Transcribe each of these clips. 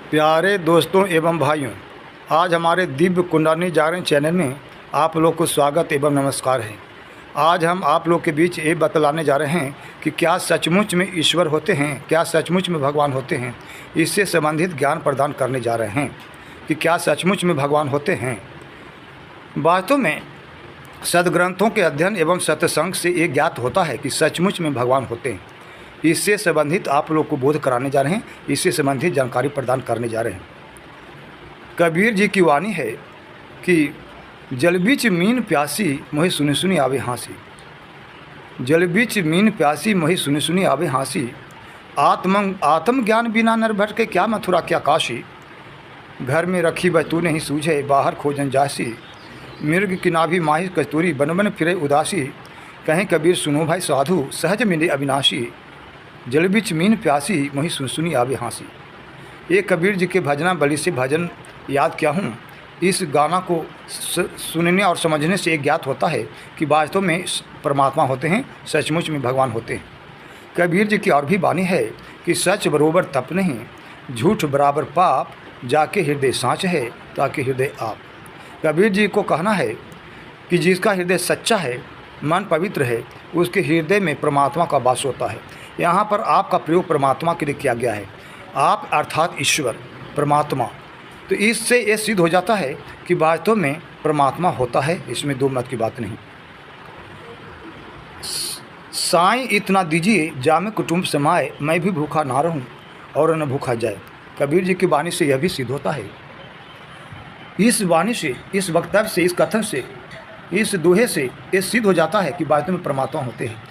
प्यारे दोस्तों एवं भाइयों, आज हमारे दिव्य कुंडली जागरण चैनल में आप लोग को स्वागत एवं नमस्कार है। आज हम आप लोग के बीच ये बतलाने जा रहे हैं कि क्या सचमुच में ईश्वर होते हैं, क्या सचमुच में भगवान होते हैं। इससे संबंधित ज्ञान प्रदान करने जा रहे हैं कि क्या सचमुच में भगवान होते हैं। वास्तव में सदग्रंथों के अध्ययन एवं सत्संग से ये ज्ञात होता है कि सचमुच में भगवान होते हैं। इससे संबंधित आप लोग को बोध कराने जा रहे हैं, इससे संबंधित जानकारी प्रदान करने जा रहे हैं। कबीर जी की वाणी है कि जल बीच मीन प्यासी मोहि सुनि सुनि आवे हाँसी। जल बीच मीन प्यासी मोहि सुनि सुनि आवे हाँसी। आत्मज्ञान बिना नर भटके क्या मथुरा क्या काशी। घर में रखी बतू नहीं सूझे बाहर खोजन जासी। मृग की नाभि माही कस्तूरी बन बन फिरे उदासी। कहें कबीर सुनो भाई साधु सहज मिले अविनाशी। जल बीच मीन प्यासी मोहि सुनि सुनि आवे हाँसी। ये कबीर जी के भजना बलि से भजन याद किया हूँ। इस गाना को सुनने और समझने से एक ज्ञात होता है कि वास्तव में परमात्मा होते हैं, सचमुच में भगवान होते हैं। कबीर जी की और भी वाणी है कि सच बरोबर तप नहीं, झूठ बराबर पाप, जाके हृदय साँच है ताकि हृदय आप। कबीर जी को कहना है कि जिसका हृदय सच्चा है, मन पवित्र है, उसके हृदय में परमात्मा का वास होता है। यहाँ पर आपका प्रयोग परमात्मा के लिए किया गया है। आप अर्थात ईश्वर, परमात्मा। तो इससे ये सिद्ध हो जाता है कि वास्तव में परमात्मा होता है, इसमें दो मत की बात नहीं। साईं इतना दीजिए जामे कुटुंब समाए, मैं भी भूखा ना रहूं और न भूखा जाए। कबीर जी की वाणी से यह भी सिद्ध होता है। इस वाणी से, इस वक्तव्य से, इस कथन से, इस दोहे से ये सिद्ध हो जाता है कि वास्तव में परमात्मा होते हैं।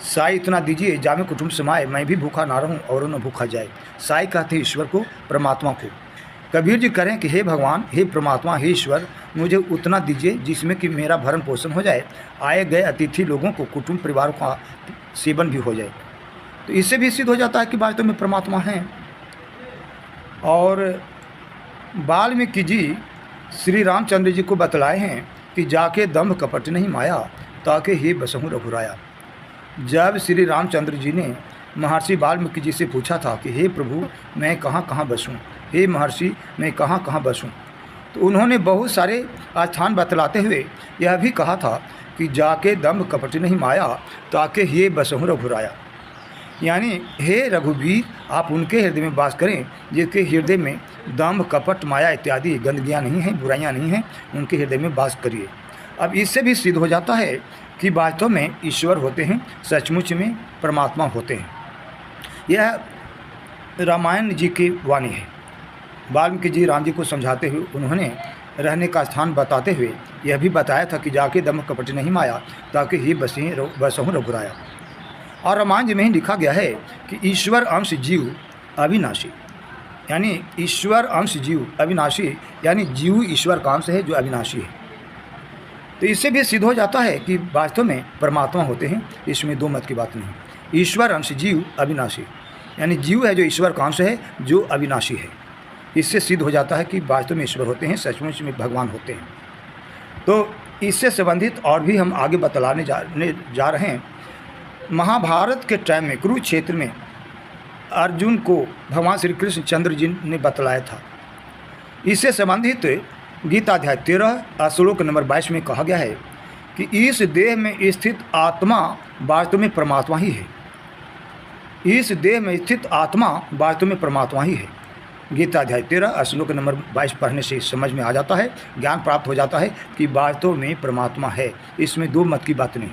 साई इतना दीजिए जामे कुटुंब समाए, मैं भी भूखा ना रहूं और न भूखा जाए। साई कहते हैं ईश्वर को, परमात्मा को। कबीर जी करें कि हे भगवान, हे परमात्मा, हे ईश्वर, मुझे उतना दीजिए जिसमें कि मेरा भरण पोषण हो जाए, आए गए अतिथि लोगों को, कुटुंब परिवार का सेवन भी हो जाए। तो इससे भी सिद्ध हो जाता है कि वास्तव में परमात्मा हैं। और वाल्मीकि जी श्री रामचंद्र जी को बतलाए हैं कि जाके दम्भ कपट नहीं माया, ताकि हे बसहूँ रघुराया। जब श्री रामचंद्र जी ने महर्षि वाल्मीकि जी से पूछा था कि हे प्रभु, मैं कहाँ कहाँ बसूं, हे महर्षि मैं कहाँ कहाँ बसूं, तो उन्होंने बहुत सारे स्थान बतलाते हुए यह भी कहा था कि जाके दम्भ कपट नहीं माया, ताकि हे बसहूँ रघुराया। यानी हे रघुवीर, आप उनके हृदय में वास करें जिसके हृदय में दम्भ कपट माया इत्यादि गंदगियाँ नहीं हैं, बुराइयाँ नहीं हैं, उनके हृदय में वास करिए। अब इससे भी सिद्ध हो जाता है कि वास्तव में ईश्वर होते हैं, सचमुच में परमात्मा होते हैं। यह रामायण जी की वाणी है। वाल्मीकि जी राम जी को समझाते हुए उन्होंने रहने का स्थान बताते हुए यह भी बताया था कि जाके दम्भ कपट नहीं माया, ताकि ही बसहूँ रघुराया। और रामायण जी में ही लिखा गया है कि ईश्वर अंश जीव अविनाशी। यानी ईश्वर अंश जीव अविनाशी, यानी जीव ईश्वर का अंश है जो अविनाशी है। तो इससे भी सिद्ध हो जाता है कि वास्तव में परमात्मा होते हैं, इसमें दो मत की बात नहीं। ईश्वर अंश जीव अविनाशी, यानी जीव है जो ईश्वर का अंश है जो अविनाशी है। इससे सिद्ध हो जाता है कि वास्तव में ईश्वर होते हैं, सचमुच में भगवान होते हैं। तो इससे संबंधित और भी हम आगे बतलाने जा रहे हैं। महाभारत के टाइम में कुरुक्षेत्र में अर्जुन को भगवान श्री कृष्ण चंद्र जी ने बतलाया था। इससे संबंधित गीता अध्याय 13 श्लोक नंबर 22 में कहा गया है कि इस देह में स्थित आत्मा वास्तव में परमात्मा ही है। इस देह में स्थित आत्मा वास्तव में परमात्मा ही है। गीता अध्याय 13 श्लोक नंबर 22 पढ़ने से समझ में आ जाता है, ज्ञान प्राप्त हो जाता है कि वास्तव में परमात्मा है, इसमें दो मत की बात नहीं।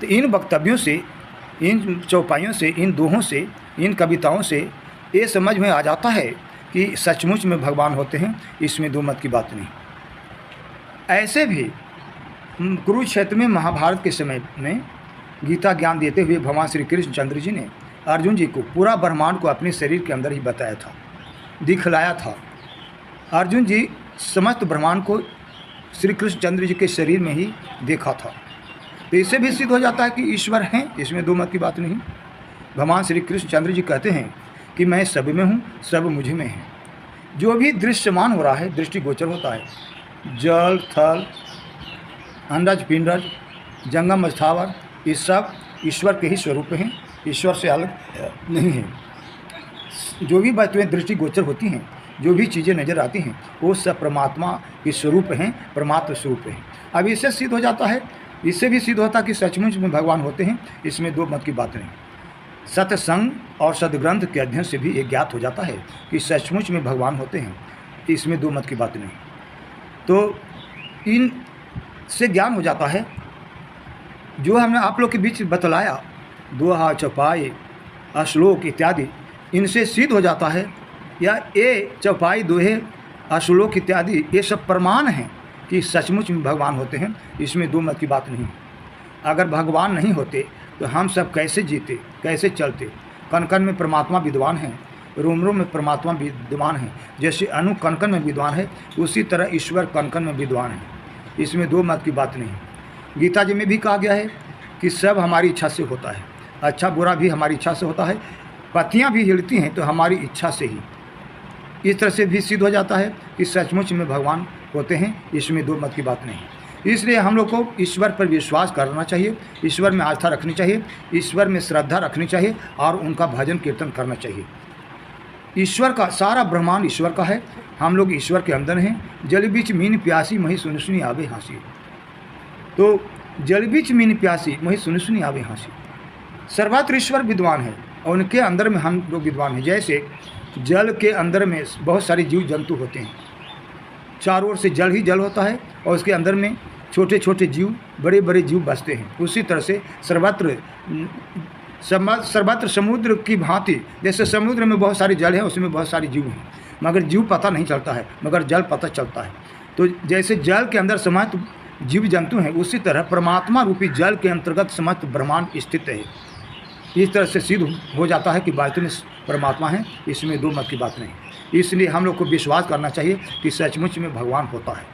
तो इन वक्तव्यों से, इन चौपाइयों से, इन दोहों से, इन कविताओं से ये समझ में आ जाता है कि सचमुच में भगवान होते हैं, इसमें दो मत की बात नहीं। ऐसे भी कुरुक्षेत्र में महाभारत के समय में गीता ज्ञान देते हुए भगवान श्री कृष्ण चंद्र जी ने अर्जुन जी को पूरा ब्रह्मांड को अपने शरीर के अंदर ही बताया था, दिखलाया था। अर्जुन जी समस्त ब्रह्मांड को श्री कृष्ण चंद्र जी के शरीर में ही देखा था। तो इससे भी सिद्ध हो जाता है कि ईश्वर हैं, इसमें दो मत की बात नहीं। भगवान श्री कृष्ण चंद्र जी कहते हैं कि मैं सब में हूँ, सब मुझे में है। जो भी दृश्यमान हो रहा है, दृष्टिगोचर होता है। जल, थल, अंडज, पिंडज, जंगम, स्थावर, ये सब ईश्वर के ही स्वरूप हैं, ईश्वर से अलग नहीं है। जो भी वस्तुएं दृष्टिगोचर होती हैं, जो भी चीज़ें नज़र आती हैं, वो सब परमात्मा के स्वरूप हैं, परमात्म स्वरूप हैं। अब इससे सिद्ध हो जाता है, इससे भी सिद्ध होता है कि सचमुच में भगवान होते हैं, इसमें दो मत की बात नहीं। सत्संग और सदग्रंथ के अध्ययन से भी ये ज्ञात हो जाता है कि सचमुच में भगवान होते हैं, इसमें दो मत की बात नहीं। तो इन से ज्ञान हो जाता है, जो हमने आप लोग के बीच बतलाया, दोहा, चौपाई, श्लोक इत्यादि, इनसे सिद्ध हो जाता है, या ये चौपाई, दोहे, श्लोक इत्यादि ये सब प्रमाण हैं कि सचमुच में भगवान होते हैं, इसमें दो मत की बात नहीं। अगर भगवान नहीं होते तो हम सब कैसे जीते, कैसे चलते। कण कण में परमात्मा विद्वान हैं, रोम रोम में परमात्मा विद्वान है। जैसे अणु कण कण में विद्वान है, उसी तरह ईश्वर कण कण में विद्वान है, इसमें दो मत की बात नहीं। गीता जी में भी कहा गया है कि सब हमारी इच्छा से होता है, अच्छा बुरा भी हमारी इच्छा से होता है, पत्तियाँ भी हिलती हैं तो हमारी इच्छा से ही। इस तरह से भी सिद्ध हो जाता है कि सचमुच में भगवान होते हैं, इसमें दो मत की बात नहीं। इसलिए हम लोग को ईश्वर पर विश्वास करना चाहिए, ईश्वर में आस्था रखनी चाहिए, ईश्वर में श्रद्धा रखनी चाहिए और उनका भजन कीर्तन करना चाहिए। ईश्वर का सारा ब्रह्मांड ईश्वर का है, हम लोग ईश्वर के अंदर हैं। जल बीच मीन प्यासी मही सुन सुनी आवे हाँसी। तो जल बीच मीन प्यासी मही सुन सुनी आवे हाँसी, सर्वत्र ईश्वर विद्वान है और उनके अंदर में हम लोग विद्वान हैं। जैसे जल के अंदर में बहुत सारे जीव जंतु होते हैं, चारों ओर से जल ही जल होता है और उसके अंदर में छोटे छोटे जीव, बड़े बड़े जीव बसते हैं। उसी तरह से सर्वत्र समुद्र की भांति, जैसे समुद्र में बहुत सारे जल हैं, उसमें बहुत सारे जीव हैं, मगर जीव पता नहीं चलता है, मगर जल पता चलता है। तो जैसे जल के अंदर समाहित जीव जंतु हैं, उसी तरह परमात्मा रूपी जल के अंतर्गत समस्त ब्रह्मांड स्थित है। इस तरह से सिद्ध हो जाता है कि वास्तव में परमात्मा है, इसमें दो मत की बात नहीं। इसलिए हम लोग को विश्वास करना चाहिए कि सचमुच में भगवान होता है।